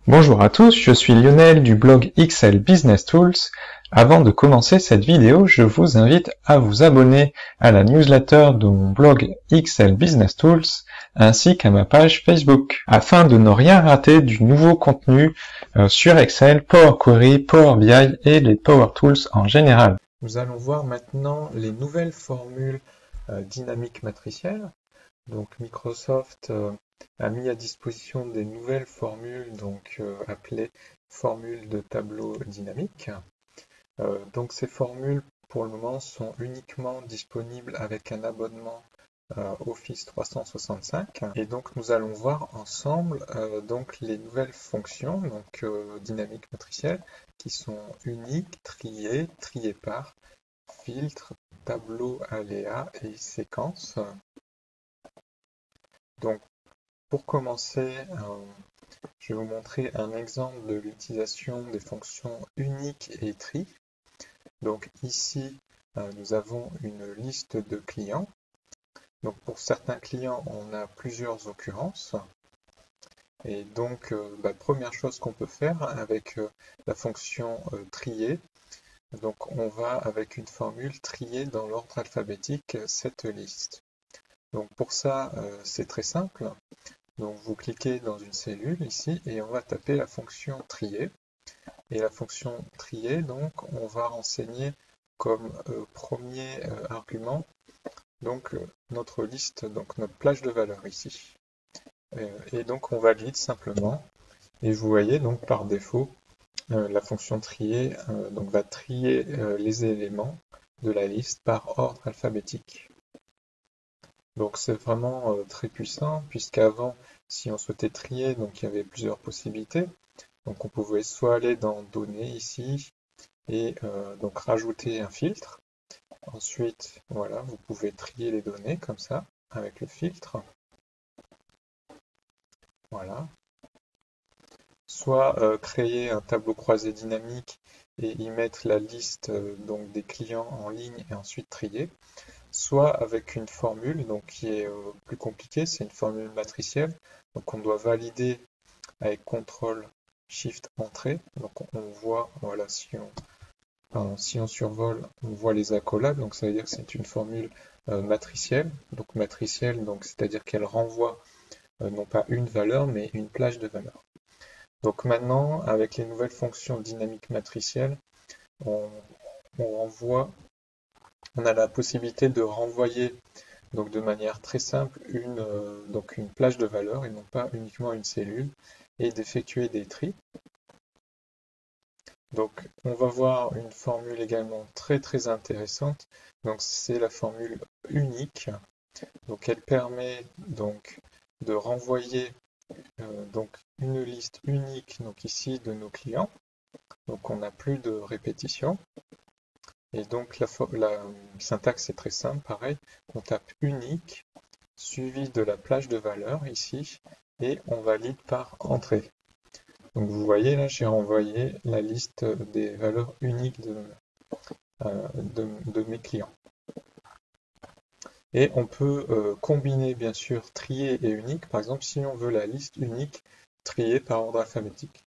Bonjour à tous, je suis Lionel du blog XL Business Tools. Avant de commencer cette vidéo, je vous invite à vous abonner à la newsletter de mon blog XL Business Tools ainsi qu'à ma page Facebook afin de ne rien rater du nouveau contenu sur Excel, Power Query, Power BI et les Power Tools en général. Nous allons voir maintenant les nouvelles formules dynamiques matricielles. Donc Microsoft a mis à disposition des nouvelles formules, appelées formules de tableau dynamique. Donc ces formules, pour le moment, sont uniquement disponibles avec un abonnement Office 365. Et donc nous allons voir ensemble les nouvelles fonctions dynamiques matricielles qui sont uniques, trier, trier par, filtre, tableau aléa et séquence. Donc, pour commencer, je vais vous montrer un exemple de l'utilisation des fonctions unique et tri. Donc ici, nous avons une liste de clients. Donc pour certains clients, on a plusieurs occurrences. Et donc, première chose qu'on peut faire avec la fonction trier, donc on va avec une formule trier dans l'ordre alphabétique cette liste. Donc pour ça, c'est très simple. Donc vous cliquez dans une cellule ici et on va taper la fonction trier. Et la fonction trier, donc on va renseigner comme premier argument notre liste, donc notre plage de valeurs ici. Et donc on valide simplement. Et vous voyez donc par défaut, la fonction trier va trier les éléments de la liste par ordre alphabétique. Donc c'est vraiment très puissant, puisqu'avant, si on souhaitait trier, il y avait plusieurs possibilités. Donc on pouvait soit aller dans Données ici, et rajouter un filtre. Ensuite, voilà, vous pouvez trier les données comme ça, avec le filtre. Voilà. Soit créer un tableau croisé dynamique et y mettre la liste des clients en ligne et ensuite trier. Soit avec une formule qui est plus compliquée, c'est une formule matricielle. Donc on doit valider avec CTRL SHIFT Entrée. Donc on voit, voilà, si on survole, on voit les accolades. Donc ça veut dire que c'est une formule matricielle. Donc matricielle, c'est-à-dire qu'elle renvoie non pas une valeur, mais une plage de valeurs. Donc maintenant, avec les nouvelles fonctions dynamiques matricielles, on a la possibilité de renvoyer de manière très simple une plage de valeurs et non pas uniquement une cellule et d'effectuer des tris. Donc on va voir une formule également très très intéressante. Donc c'est la formule unique. Donc elle permet de renvoyer une liste unique ici de nos clients. Donc on n'a plus de répétition. Et donc la syntaxe est très simple, pareil, on tape unique, suivi de la plage de valeurs ici, et on valide par entrée. Donc vous voyez là, j'ai renvoyé la liste des valeurs uniques de mes clients. Et on peut combiner bien sûr trier et unique, par exemple si on veut la liste unique triée par ordre alphabétique.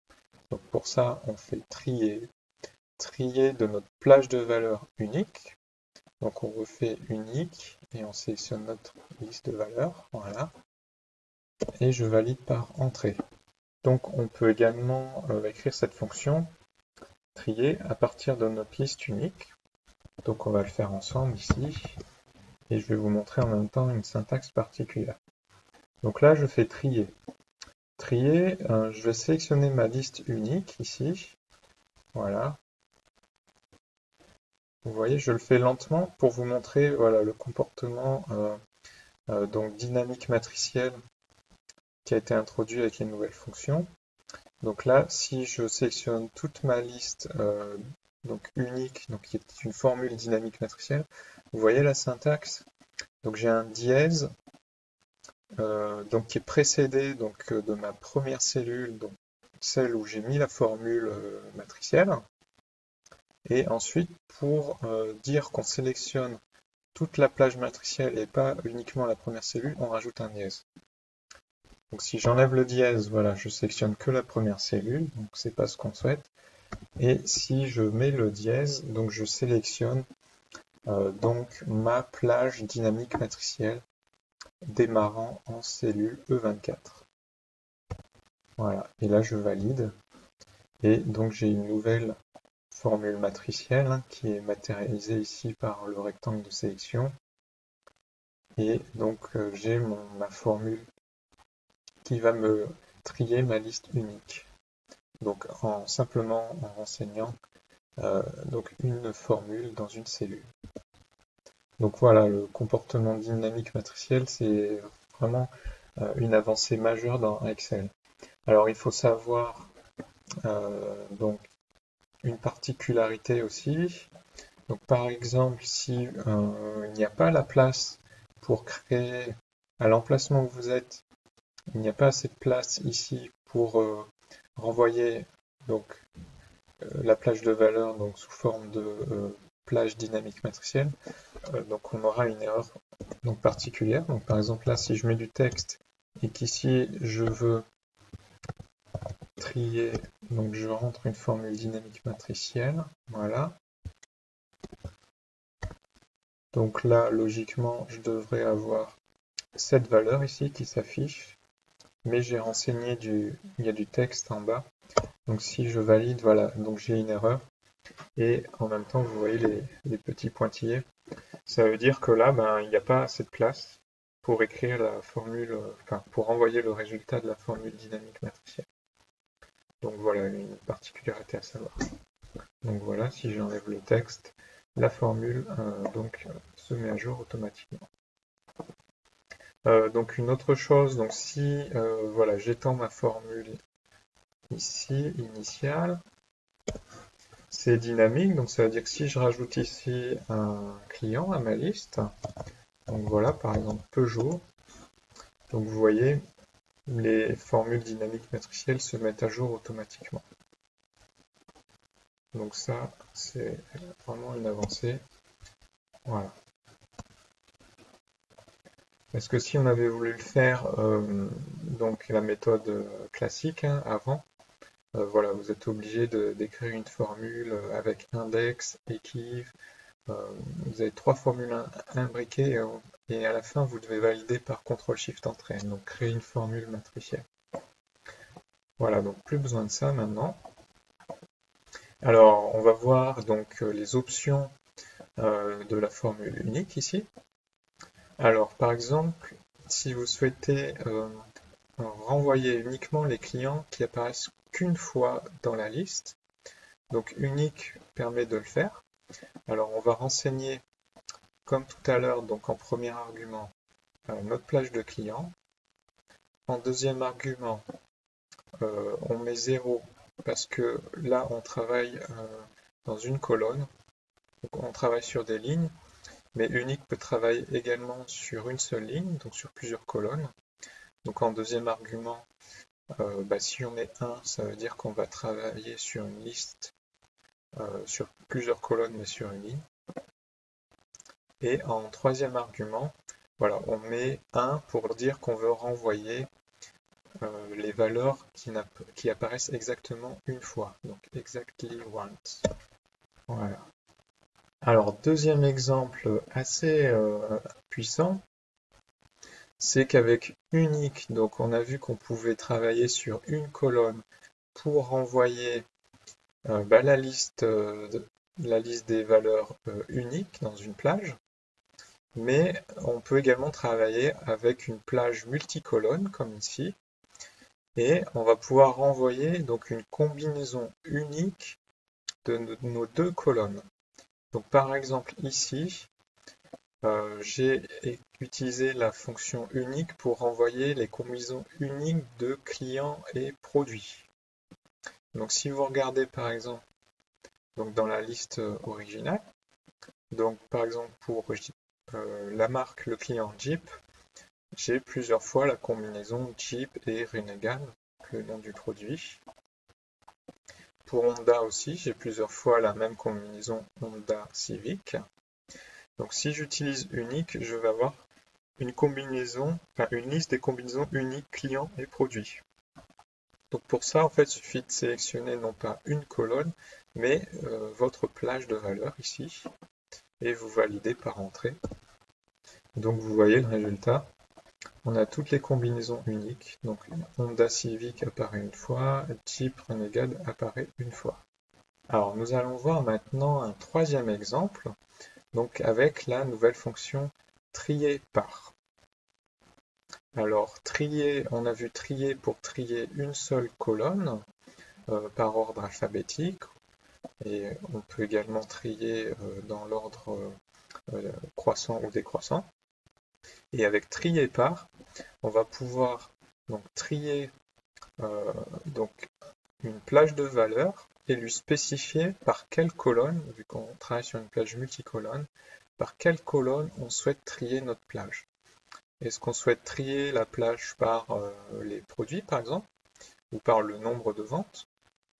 Donc pour ça, on fait trier de notre plage de valeurs unique. Donc on refait unique et on sélectionne notre liste de valeurs, voilà. Et je valide par entrée. Donc on peut également écrire cette fonction trier à partir de notre liste unique. Donc on va le faire ensemble ici. Et je vais vous montrer en même temps une syntaxe particulière. Donc là je fais trier. Trier, je vais sélectionner ma liste unique ici. Voilà. Vous voyez, je le fais lentement pour vous montrer voilà, le comportement dynamique matricielle qui a été introduit avec les nouvelles fonctions. Donc là, si je sélectionne toute ma liste unique, qui est une formule dynamique matricielle, vous voyez la syntaxe. Donc j'ai un dièse qui est précédé de ma première cellule, donc celle où j'ai mis la formule matricielle. Et ensuite, pour dire qu'on sélectionne toute la plage matricielle et pas uniquement la première cellule, on rajoute un dièse. Donc si j'enlève le dièse, voilà, je sélectionne que la première cellule, donc c'est pas ce qu'on souhaite. Et si je mets le dièse, donc je sélectionne donc ma plage dynamique matricielle démarrant en cellule E24. Voilà, et là je valide. Et donc j'ai une nouvelle formule matricielle hein, qui est matérialisée ici par le rectangle de sélection. Et donc j'ai ma formule qui va me trier ma liste unique. Donc simplement en renseignant donc une formule dans une cellule. Donc voilà, le comportement dynamique matriciel, c'est vraiment une avancée majeure dans Excel. Alors il faut savoir donc une particularité aussi. Donc par exemple, si il n'y a pas la place pour créer à l'emplacement où vous êtes, il n'y a pas assez de place ici pour renvoyer donc la plage de valeur donc sous forme de plage dynamique matricielle. Donc on aura une erreur donc particulière. Donc par exemple là, si je mets du texte et qu'ici je veux trier, donc je rentre une formule dynamique matricielle, voilà. Donc là, logiquement, je devrais avoir cette valeur ici qui s'affiche, mais j'ai renseigné il y a du texte en bas. Donc si je valide, voilà, donc j'ai une erreur. Et en même temps, vous voyez les petits pointillés. Ça veut dire que là, ben, il n'y a pas assez de place pour écrire la formule, enfin, pour envoyer le résultat de la formule dynamique matricielle. Donc voilà, une particularité à savoir. Donc voilà, si j'enlève le texte, la formule se met à jour automatiquement. Donc une autre chose, donc si voilà, j'étends ma formule ici, initiale, c'est dynamique, donc ça veut dire que si je rajoute ici un client à ma liste, donc voilà, par exemple Peugeot, donc vous voyez, les formules dynamiques matricielles se mettent à jour automatiquement. Donc ça, c'est vraiment une avancée. Voilà. Parce que si on avait voulu le faire, donc la méthode classique hein, avant, voilà, vous êtes obligé d'écrire une formule avec index, équive. Vous avez 3 formules imbriquées et à la fin vous devez valider par CTRL-SHIFT-ENTRée, donc créer une formule matricielle. Voilà, donc plus besoin de ça maintenant. Alors on va voir donc les options de la formule unique ici. Alors par exemple, si vous souhaitez renvoyer uniquement les clients qui apparaissent qu'une fois dans la liste, donc unique permet de le faire. Alors on va renseigner comme tout à l'heure, donc en premier argument, notre plage de clients. En deuxième argument, on met 0 parce que là on travaille dans une colonne, donc on travaille sur des lignes, mais unique peut travailler également sur une seule ligne, donc sur plusieurs colonnes. Donc en deuxième argument, si on met 1, ça veut dire qu'on va travailler sur une liste, sur plusieurs colonnes, mais sur une ligne. Et en troisième argument, voilà, on met 1 pour dire qu'on veut renvoyer les valeurs qui apparaissent exactement une fois, donc exactly once. Voilà. Alors, deuxième exemple assez puissant, c'est qu'avec unique, donc on a vu qu'on pouvait travailler sur une colonne pour renvoyer la liste des valeurs uniques dans une plage, mais on peut également travailler avec une plage multicolonne comme ici, et on va pouvoir renvoyer donc une combinaison unique de nos deux colonnes. Donc par exemple ici, j'ai utilisé la fonction unique pour renvoyer les combinaisons uniques de clients et produits. Donc si vous regardez par exemple donc dans la liste originale, donc par exemple pour la marque, le client Jeep, j'ai plusieurs fois la combinaison Jeep et Renegan, le nom du produit. Pour Honda aussi, j'ai plusieurs fois la même combinaison Honda Civic. Donc si j'utilise unique, je vais avoir une combinaison, enfin une liste des combinaisons uniques clients et produits. Donc pour ça, en fait, il suffit de sélectionner non pas une colonne, mais votre plage de valeurs ici, et vous validez par entrée. Donc vous voyez le résultat. On a toutes les combinaisons uniques. Donc Honda Civic apparaît une fois, Jeep Renegade apparaît une fois. Alors nous allons voir maintenant un troisième exemple, donc avec la nouvelle fonction trier par. Alors trier, on a vu trier pour trier une seule colonne par ordre alphabétique, et on peut également trier dans l'ordre croissant ou décroissant. Et avec trier par, on va pouvoir donc trier donc une plage de valeurs et lui spécifier par quelle colonne, vu qu'on travaille sur une plage multicolonne, par quelle colonne on souhaite trier notre plage. Est-ce qu'on souhaite trier la plage par les produits, par exemple, ou par le nombre de ventes,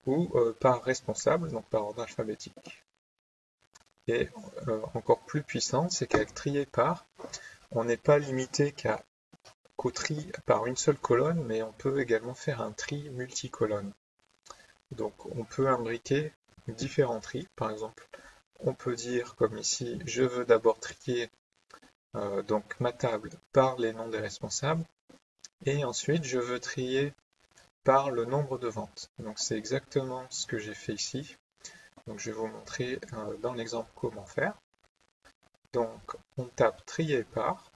ou par responsable, donc par ordre alphabétique. Et encore plus puissant, c'est qu'avec trier par, on n'est pas limité qu'au tri par une seule colonne, mais on peut également faire un tri multicolonne. Donc on peut imbriquer différents tris, par exemple. On peut dire, comme ici, je veux d'abord trier donc ma table par les noms des responsables, et ensuite je veux trier par le nombre de ventes. Donc c'est exactement ce que j'ai fait ici. Donc je vais vous montrer dans l'exemple comment faire. Donc on tape trier par.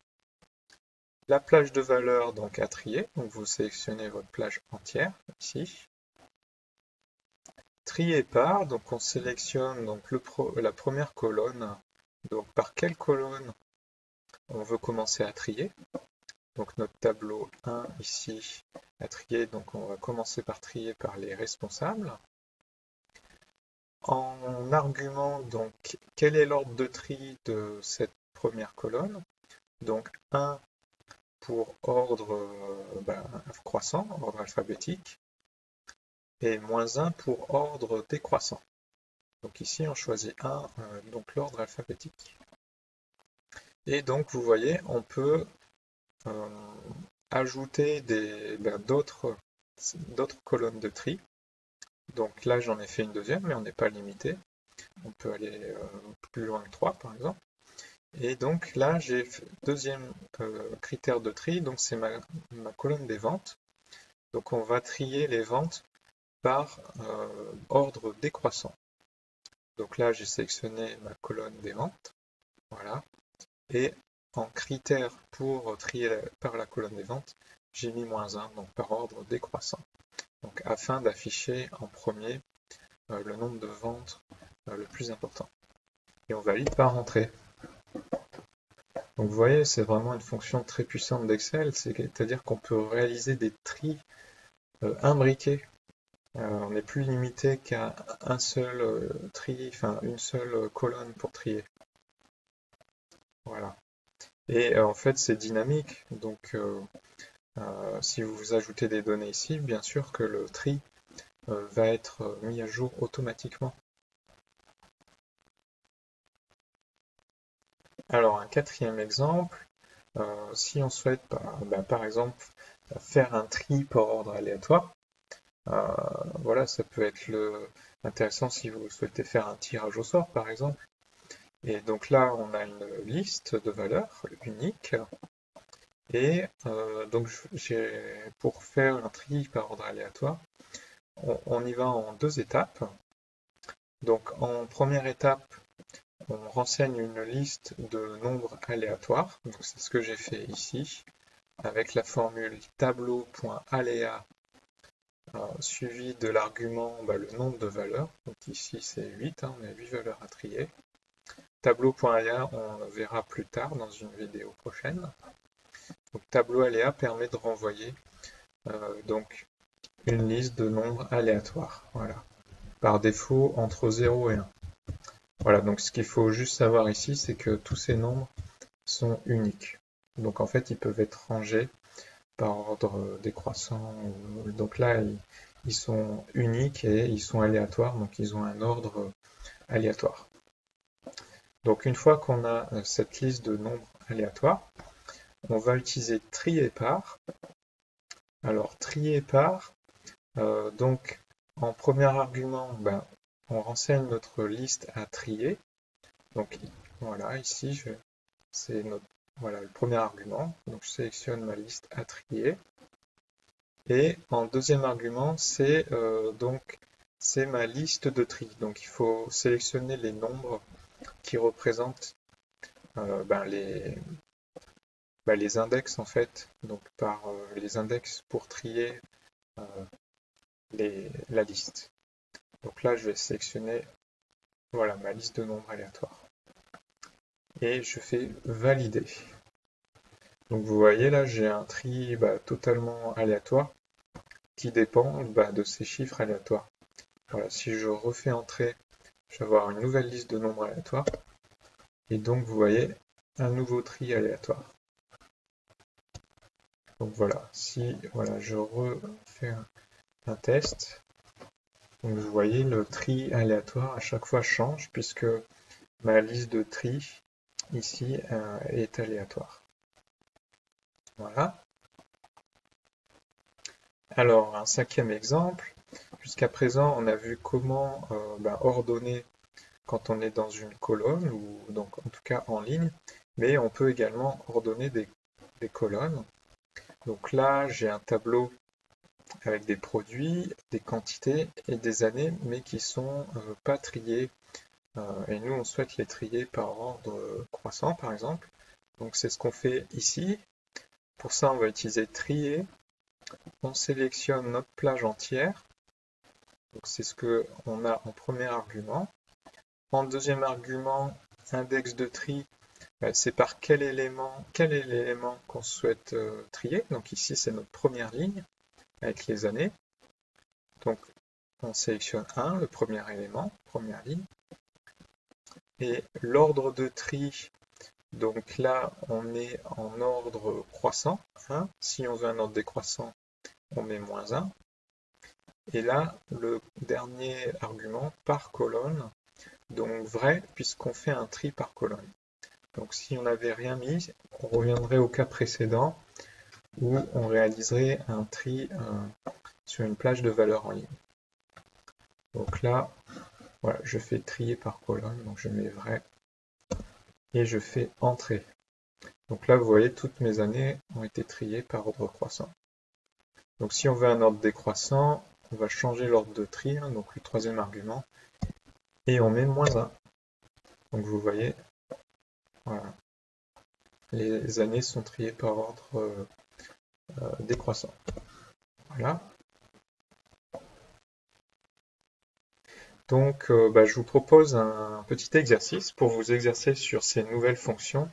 La plage de valeurs donc à trier, donc vous sélectionnez votre plage entière ici. Trier par, donc on sélectionne donc la première colonne. Donc par quelle colonne on veut commencer à trier. Donc notre tableau 1 ici à trier, donc on va commencer par trier par les responsables. En argument, donc quel est l'ordre de tri de cette première colonne? Donc 1 pour ordre croissant, ordre alphabétique, et -1 pour ordre décroissant. Donc ici on choisit 1, donc l'ordre alphabétique. Et donc vous voyez, on peut ajouter d'autres colonnes de tri. Donc là j'en ai fait une deuxième, mais on n'est pas limité. On peut aller plus loin que 3 par exemple. Et donc là j'ai deuxième critère de tri, donc c'est ma colonne des ventes. Donc on va trier les ventes par ordre décroissant. Donc là j'ai sélectionné ma colonne des ventes. Voilà. Et en critère pour trier par la colonne des ventes, j'ai mis -1, donc par ordre décroissant. Donc afin d'afficher en premier le nombre de ventes le plus important. Et on valide par entrée. Donc vous voyez, c'est vraiment une fonction très puissante d'Excel, c'est-à-dire qu'on peut réaliser des tris imbriqués. On n'est plus limité qu'à un seul tri, enfin une seule colonne pour trier. Voilà. Et en fait, c'est dynamique. Donc, si vous ajoutez des données ici, bien sûr que le tri va être mis à jour automatiquement. Alors, un quatrième exemple, si on souhaite, par exemple, faire un tri par ordre aléatoire, voilà, ça peut être intéressant si vous souhaitez faire un tirage au sort, par exemple. Et donc là, on a une liste de valeurs unique. Et donc, pour faire un tri par ordre aléatoire, on y va en 2 étapes. Donc, en première étape, on renseigne une liste de nombres aléatoires. Donc, c'est ce que j'ai fait ici, avec la formule tableau.aléa suivi de l'argument le nombre de valeurs. Donc ici, c'est 8, on a 8 valeurs à trier. Tableau.aléa, on verra plus tard dans une vidéo prochaine. Donc, tableau aléa permet de renvoyer donc une liste de nombres aléatoires. Voilà. Par défaut, entre 0 et 1. Voilà, donc ce qu'il faut juste savoir ici, c'est que tous ces nombres sont uniques. Donc en fait, ils peuvent être rangés par ordre décroissant. Donc là, ils sont uniques et ils sont aléatoires, donc ils ont un ordre aléatoire. Donc une fois qu'on a cette liste de nombres aléatoires, on va utiliser trier par. Alors, trier par, donc en premier argument, on renseigne notre liste à trier. Donc voilà, ici, c'est voilà, le premier argument. Donc je sélectionne ma liste à trier. Et en deuxième argument, c'est ma liste de tri. Donc il faut sélectionner les nombres qui représentent les index en fait, donc par les index pour trier la liste. Donc là, je vais sélectionner voilà, ma liste de nombres aléatoires. Et je fais valider. Donc vous voyez là, j'ai un tri totalement aléatoire qui dépend de ces chiffres aléatoires. Voilà, si je refais entrer, je vais avoir une nouvelle liste de nombres aléatoires. Et donc vous voyez un nouveau tri aléatoire. Donc voilà, si voilà, je refais un test, donc vous voyez le tri aléatoire à chaque fois change puisque ma liste de tri ici est aléatoire. Voilà. Alors un cinquième exemple, jusqu'à présent on a vu comment ordonner quand on est dans une colonne ou donc en tout cas en ligne, mais on peut également ordonner des colonnes. Donc là j'ai un tableau avec des produits, des quantités et des années, mais qui sont pas triés. Et nous, on souhaite les trier par ordre croissant, par exemple. Donc c'est ce qu'on fait ici. Pour ça, on va utiliser trier. On sélectionne notre plage entière. Donc c'est ce qu'on a en premier argument. En deuxième argument, index de tri, c'est par quel est l'élément qu'on souhaite trier. Donc ici, c'est notre première ligne avec les années. Donc, on sélectionne 1, le premier élément, première ligne. Et l'ordre de tri, donc là, on est en ordre croissant. 1. Si on veut un ordre décroissant, on met -1. Et là, le dernier argument, par colonne, donc vrai, puisqu'on fait un tri par colonne. Donc si on n'avait rien mis, on reviendrait au cas précédent, où on réaliserait un tri sur une plage de valeurs en ligne. Donc là, voilà, je fais trier par colonne, donc je mets vrai et je fais entrer. Donc là, vous voyez, toutes mes années ont été triées par ordre croissant. Donc si on veut un ordre décroissant, on va changer l'ordre de tri, donc le troisième argument, et on met -1. Donc vous voyez, voilà, les années sont triées par ordre décroissant. Voilà. Donc je vous propose un petit exercice pour vous exercer sur ces nouvelles fonctions.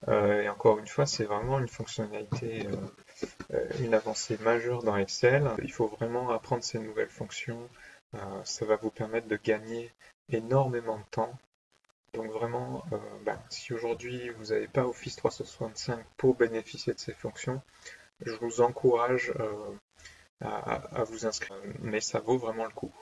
Et encore une fois, c'est vraiment une fonctionnalité, une avancée majeure dans Excel. Il faut vraiment apprendre ces nouvelles fonctions. Ça va vous permettre de gagner énormément de temps. Donc vraiment, si aujourd'hui vous n'avez pas Office 365 pour bénéficier de ces fonctions, je vous encourage à vous inscrire. Mais ça vaut vraiment le coup.